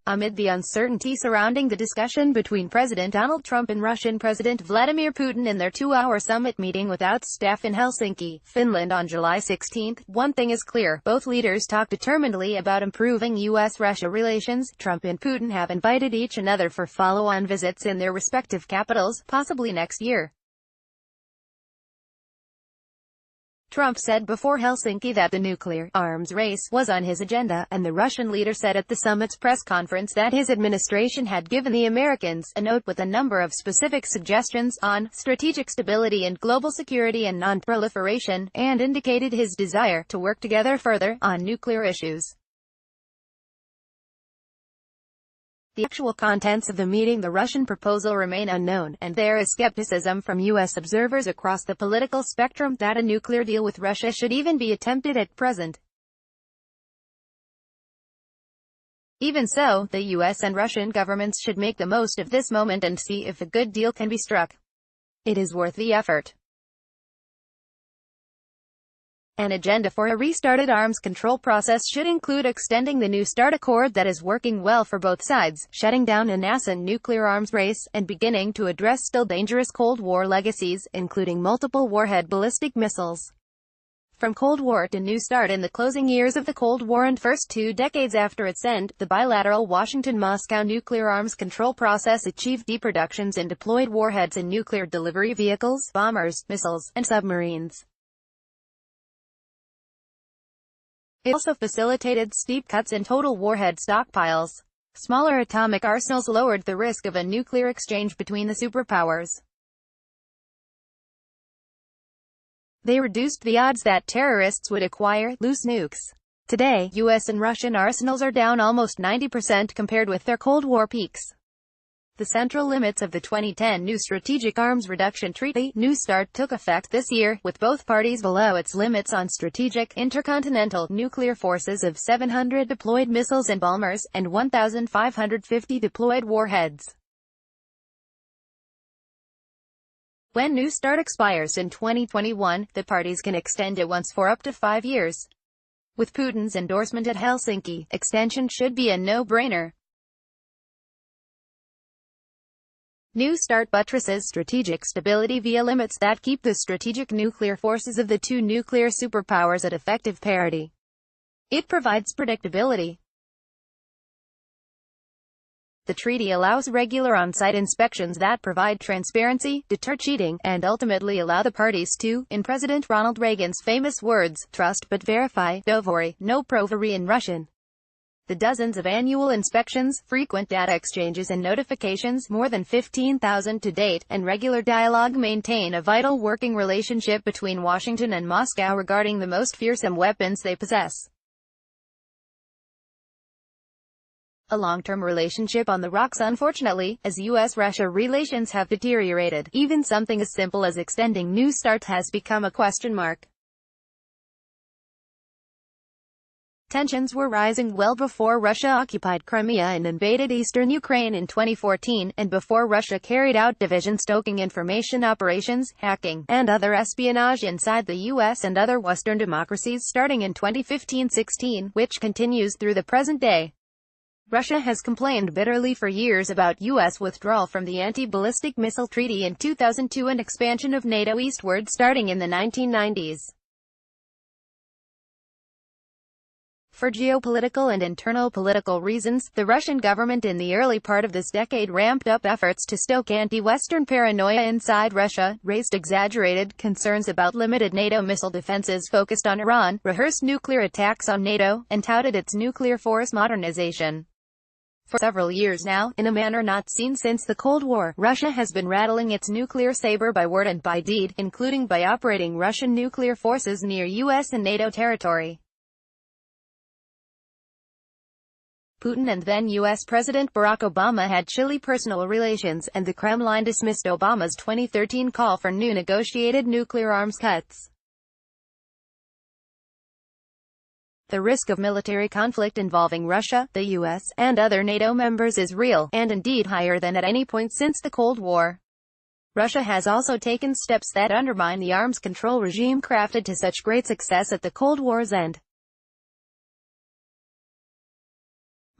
Amid the uncertainty surrounding the discussion between President Donald Trump and Russian President Vladimir Putin in their two-hour summit meeting without staff in Helsinki, Finland on July 16, one thing is clear: both leaders talk determinedly about improving U.S.-Russia relations. Trump and Putin have invited each another for follow-on visits in their respective capitals, possibly next year. Trump said before Helsinki that the nuclear arms race was on his agenda, and the Russian leader said at the summit's press conference that his administration had given the Americans a note with a number of specific suggestions on strategic stability and global security and non-proliferation, and indicated his desire to work together further on nuclear issues. The actual contents of the meeting, the Russian proposal, remain unknown, and there is skepticism from U.S. observers across the political spectrum that a nuclear deal with Russia should even be attempted at present. Even so, the U.S. and Russian governments should make the most of this moment and see if a good deal can be struck. It is worth the effort. An agenda for a restarted arms control process should include extending the New START Accord that is working well for both sides, shutting down a nascent nuclear arms race, and beginning to address still dangerous Cold War legacies, including multiple warhead ballistic missiles. From Cold War to New START: in the closing years of the Cold War and first 2 decades after its end, the bilateral Washington-Moscow nuclear arms control process achieved deep reductions in deployed warheads in nuclear delivery vehicles, bombers, missiles, and submarines. It also facilitated steep cuts in total warhead stockpiles. Smaller atomic arsenals lowered the risk of a nuclear exchange between the superpowers. They reduced the odds that terrorists would acquire loose nukes. Today, U.S. and Russian arsenals are down almost 90% compared with their Cold War peaks. The central limits of the 2010 New Strategic Arms Reduction Treaty, New START, took effect this year, with both parties below its limits on strategic, intercontinental, nuclear forces of 700 deployed missiles and bombers, and 1,550 deployed warheads. When New START expires in 2021, the parties can extend it once for up to 5 years. With Putin's endorsement at Helsinki, extension should be a no-brainer. New START buttresses strategic stability via limits that keep the strategic nuclear forces of the two nuclear superpowers at effective parity. It provides predictability. The treaty allows regular on-site inspections that provide transparency, deter cheating, and ultimately allow the parties to, in President Ronald Reagan's famous words, trust but verify, dovory, no provery in Russian. The dozens of annual inspections, frequent data exchanges and notifications, more than 15,000 to date, and regular dialogue maintain a vital working relationship between Washington and Moscow regarding the most fearsome weapons they possess. A long-term relationship on the rocks, unfortunately, as U.S.-Russia relations have deteriorated. Even something as simple as extending New START has become a question mark. Tensions were rising well before Russia occupied Crimea and invaded eastern Ukraine in 2014, and before Russia carried out division-stoking information operations, hacking, and other espionage inside the U.S. and other Western democracies starting in 2015-16, which continues through the present day. Russia has complained bitterly for years about U.S. withdrawal from the Anti-Ballistic Missile Treaty in 2002 and expansion of NATO eastward starting in the 1990s. For geopolitical and internal political reasons, the Russian government in the early part of this decade ramped up efforts to stoke anti-Western paranoia inside Russia, raised exaggerated concerns about limited NATO missile defenses focused on Iran, rehearsed nuclear attacks on NATO, and touted its nuclear force modernization. For several years now, in a manner not seen since the Cold War, Russia has been rattling its nuclear saber by word and by deed, including by operating Russian nuclear forces near U.S. and NATO territory. Putin and then U.S. President Barack Obama had chilly personal relations, and the Kremlin dismissed Obama's 2013 call for new negotiated nuclear arms cuts. The risk of military conflict involving Russia, the U.S., and other NATO members is real, and indeed higher than at any point since the Cold War. Russia has also taken steps that undermine the arms control regime crafted to such great success at the Cold War's end.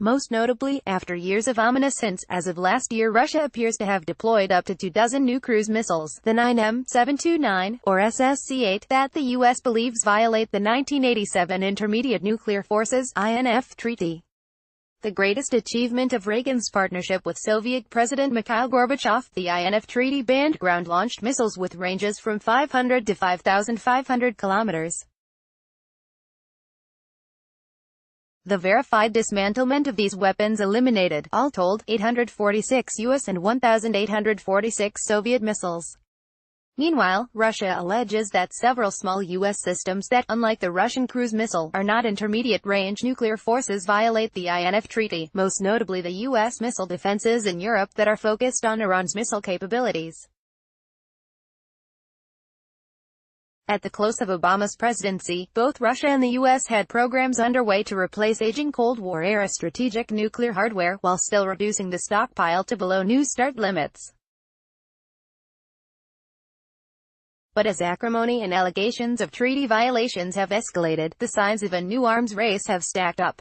Most notably, after years of ominous hints, as of last year Russia appears to have deployed up to 2 dozen new cruise missiles, the 9M729, or SSC-8, that the U.S. believes violate the 1987 Intermediate Nuclear Forces (INF) Treaty. The greatest achievement of Reagan's partnership with Soviet President Mikhail Gorbachev, the INF Treaty banned ground-launched missiles with ranges from 500 to 5,500 kilometers. The verified dismantlement of these weapons eliminated, all told, 846 U.S. and 1,846 Soviet missiles. Meanwhile, Russia alleges that several small U.S. systems that, unlike the Russian cruise missile, are not intermediate-range nuclear forces violate the INF Treaty, most notably the U.S. missile defenses in Europe that are focused on Iran's missile capabilities. At the close of Obama's presidency, both Russia and the U.S. had programs underway to replace aging Cold War-era strategic nuclear hardware, while still reducing the stockpile to below New START limits. But as acrimony and allegations of treaty violations have escalated, the signs of a new arms race have stacked up.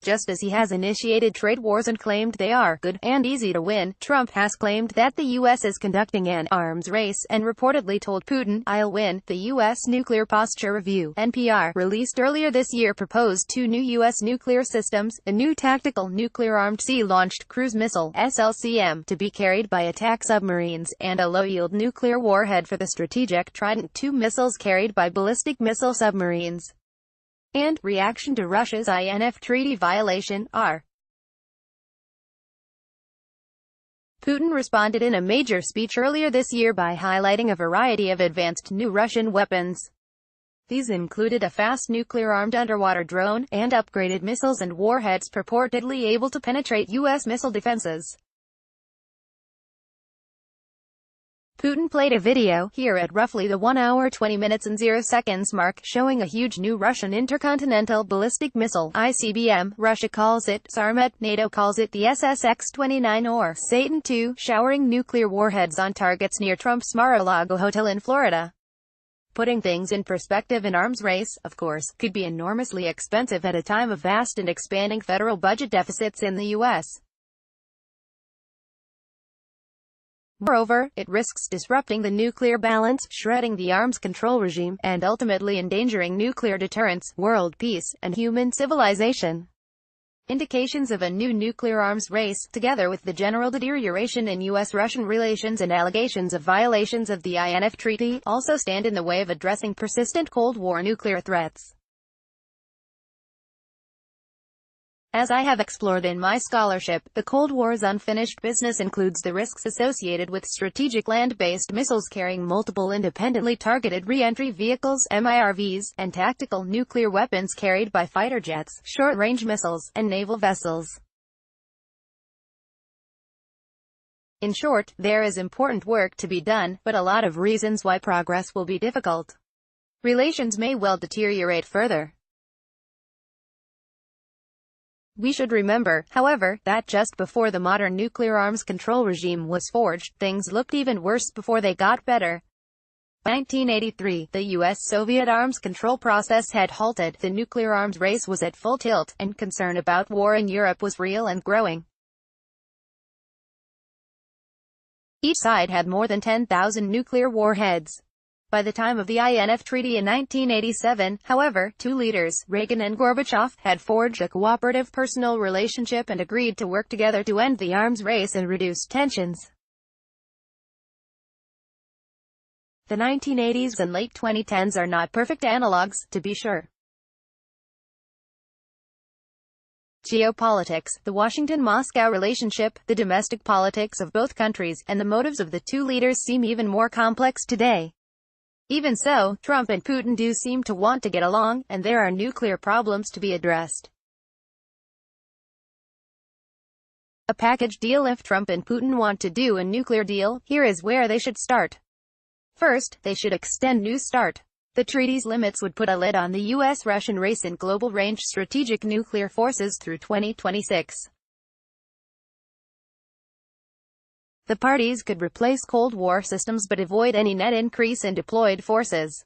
Just as he has initiated trade wars and claimed they are good and easy to win, Trump has claimed that the U.S. is conducting an arms race and reportedly told Putin, "I'll win." The U.S. Nuclear Posture Review (NPR) released earlier this year proposed 2 new U.S. nuclear systems, a new tactical nuclear-armed sea-launched cruise missile (SLCM) to be carried by attack submarines, and a low-yield nuclear warhead for the strategic Trident II missiles carried by ballistic missile submarines. And reaction to Russia's INF Treaty violation, R. Putin responded in a major speech earlier this year by highlighting a variety of advanced new Russian weapons. These included a fast nuclear-armed underwater drone, and upgraded missiles and warheads purportedly able to penetrate U.S. missile defenses. Putin played a video, here at roughly the 1 hour 20 minutes and 0 seconds mark, showing a huge new Russian intercontinental ballistic missile, ICBM, Russia calls it Sarmat, NATO calls it the SSX-29 or Satan II, showering nuclear warheads on targets near Trump's Mar-a-Lago hotel in Florida. Putting things in perspective, an arms race, of course, could be enormously expensive at a time of vast and expanding federal budget deficits in the U.S. Moreover, it risks disrupting the nuclear balance, shredding the arms control regime, and ultimately endangering nuclear deterrence, world peace, and human civilization. Indications of a new nuclear arms race, together with the general deterioration in U.S.-Russian relations and allegations of violations of the INF Treaty, also stand in the way of addressing persistent Cold War nuclear threats. As I have explored in my scholarship, the Cold War's unfinished business includes the risks associated with strategic land-based missiles carrying multiple independently targeted re-entry vehicles (MIRVs), and tactical nuclear weapons carried by fighter jets, short-range missiles, and naval vessels. In short, there is important work to be done, but a lot of reasons why progress will be difficult. Relations may well deteriorate further. We should remember, however, that just before the modern nuclear arms control regime was forged, things looked even worse before they got better. By 1983, the U.S.-Soviet arms control process had halted, the nuclear arms race was at full tilt, and concern about war in Europe was real and growing. Each side had more than 10,000 nuclear warheads. By the time of the INF Treaty in 1987, however, 2 leaders, Reagan and Gorbachev, had forged a cooperative personal relationship and agreed to work together to end the arms race and reduce tensions. The 1980s and late 2010s are not perfect analogues, to be sure. Geopolitics, the Washington-Moscow relationship, the domestic politics of both countries, and the motives of the 2 leaders seem even more complex today. Even so, Trump and Putin do seem to want to get along, and there are nuclear problems to be addressed. A package deal. If Trump and Putin want to do a nuclear deal, here is where they should start. First, they should extend New START. The treaty's limits would put a lid on the U.S.-Russian race in global-range strategic nuclear forces through 2026. The parties could replace Cold War systems but avoid any net increase in deployed forces.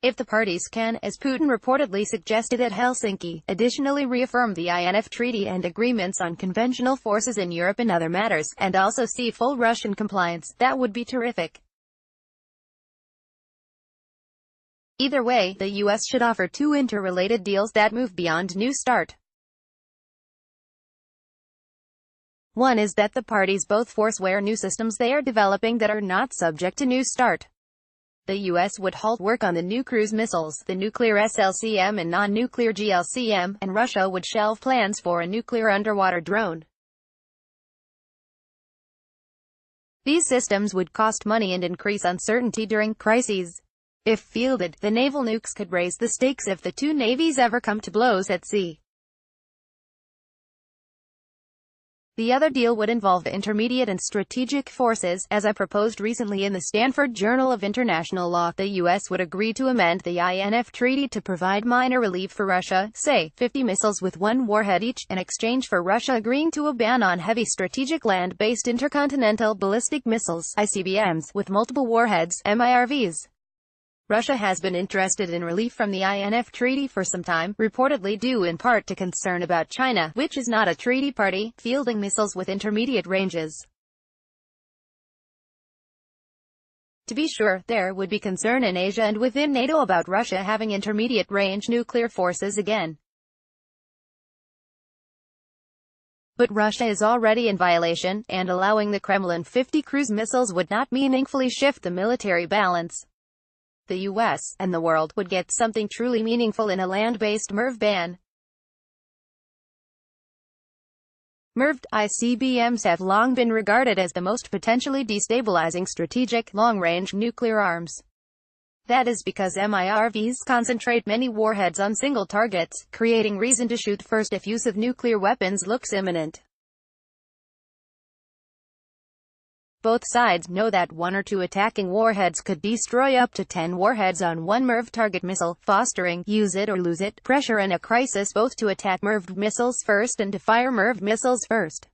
If the parties can, as Putin reportedly suggested at Helsinki, additionally reaffirm the INF Treaty and agreements on conventional forces in Europe and other matters, and also see full Russian compliance, that would be terrific. Either way, the US should offer two interrelated deals that move beyond New START. One is that the parties both forswear new systems they are developing that are not subject to New START. The US would halt work on the new cruise missiles, the nuclear SLCM and non-nuclear GLCM, and Russia would shelve plans for a nuclear underwater drone. These systems would cost money and increase uncertainty during crises. If fielded, the naval nukes could raise the stakes if the two navies ever come to blows at sea. The other deal would involve intermediate and strategic forces. As I proposed recently in the Stanford Journal of International Law, the U.S. would agree to amend the INF Treaty to provide minor relief for Russia, say, 50 missiles with one warhead each, in exchange for Russia agreeing to a ban on heavy strategic land-based intercontinental ballistic missiles, ICBMs, with multiple warheads, MIRVs. Russia has been interested in relief from the INF Treaty for some time, reportedly due in part to concern about China, which is not a treaty party, fielding missiles with intermediate ranges. To be sure, there would be concern in Asia and within NATO about Russia having intermediate-range nuclear forces again. But Russia is already in violation, and allowing the Kremlin 50 cruise missiles would not meaningfully shift the military balance. The U.S. and the world would get something truly meaningful in a land-based MIRV ban. MIRV ICBMs have long been regarded as the most potentially destabilizing strategic, long-range nuclear arms. That is because MIRVs concentrate many warheads on single targets, creating reason to shoot first if use of nuclear weapons looks imminent. Both sides know that one or two attacking warheads could destroy up to 10 warheads on one MIRV target missile, fostering use it or lose it pressure in a crisis both to attack MIRV missiles first and to fire MIRV missiles first.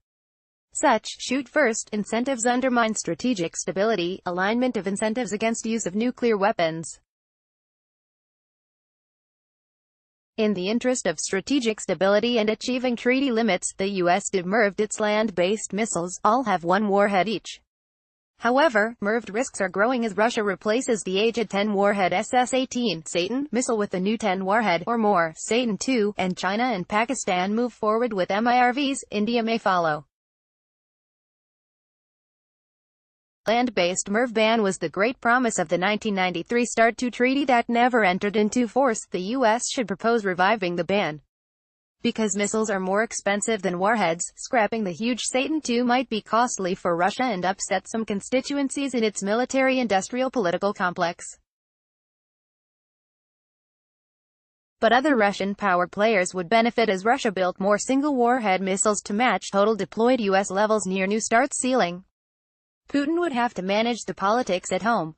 Such shoot-first incentives undermine strategic stability, alignment of incentives against use of nuclear weapons. In the interest of strategic stability and achieving treaty limits, the U.S. deMIRVed its land-based missiles, all have one warhead each. However, MIRVed risks are growing as Russia replaces the aged 10-warhead SS-18 Satan missile with the new 10-warhead or more Satan II, and China and Pakistan move forward with MIRVs. India may follow. Land-based MIRV ban was the great promise of the 1993 START II treaty that never entered into force. The U.S. should propose reviving the ban. Because missiles are more expensive than warheads, scrapping the huge Satan II might be costly for Russia and upset some constituencies in its military-industrial political complex. But other Russian power players would benefit as Russia built more single-warhead missiles to match total deployed U.S. levels near New START ceiling. Putin would have to manage the politics at home.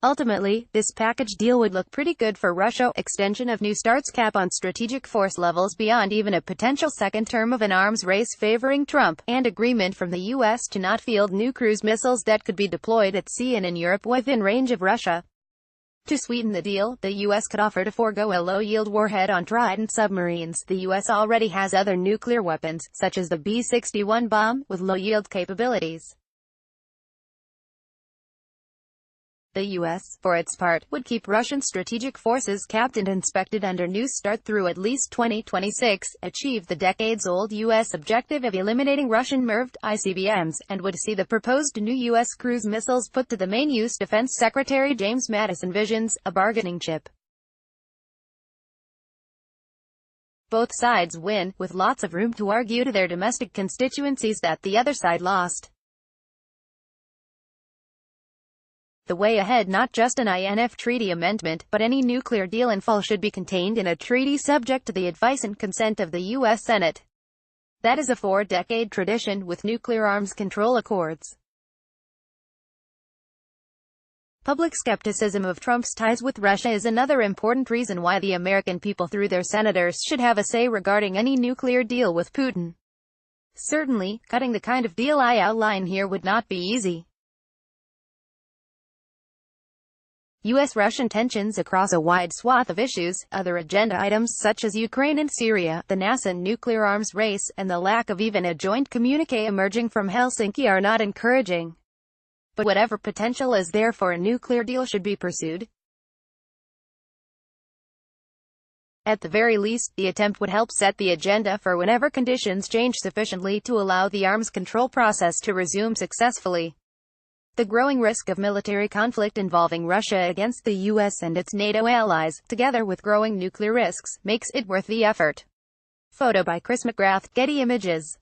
Ultimately, this package deal would look pretty good for Russia. Extension of New START's cap on strategic force levels beyond even a potential second term of an arms race favoring Trump, and agreement from the U.S. to not field new cruise missiles that could be deployed at sea and in Europe within range of Russia. To sweeten the deal, the U.S. could offer to forego a low-yield warhead on Trident submarines. The U.S. already has other nuclear weapons, such as the B-61 bomb, with low-yield capabilities. The U.S., for its part, would keep Russian strategic forces capped and inspected under New START through at least 2026, achieve the decades-old U.S. objective of eliminating Russian MIRVed ICBMs, and would see the proposed new U.S. cruise missiles put to the main use. Defense Secretary James Mattis envisions a bargaining chip. Both sides win, with lots of room to argue to their domestic constituencies that the other side lost. The way ahead, not just an INF treaty amendment, but any nuclear deal in full, should be contained in a treaty subject to the advice and consent of the U.S. Senate. That is a 4-decade tradition with nuclear arms control accords. Public skepticism of Trump's ties with Russia is another important reason why the American people through their senators should have a say regarding any nuclear deal with Putin. Certainly, cutting the kind of deal I outline here would not be easy. U.S.-Russian tensions across a wide swath of issues, other agenda items such as Ukraine and Syria, the NASA nuclear arms race, and the lack of even a joint communique emerging from Helsinki are not encouraging. But whatever potential is there for a nuclear deal should be pursued. At the very least, the attempt would help set the agenda for whenever conditions change sufficiently to allow the arms control process to resume successfully. The growing risk of military conflict involving Russia against the U.S. and its NATO allies, together with growing nuclear risks, makes it worth the effort. Photo by Chris McGrath, Getty Images.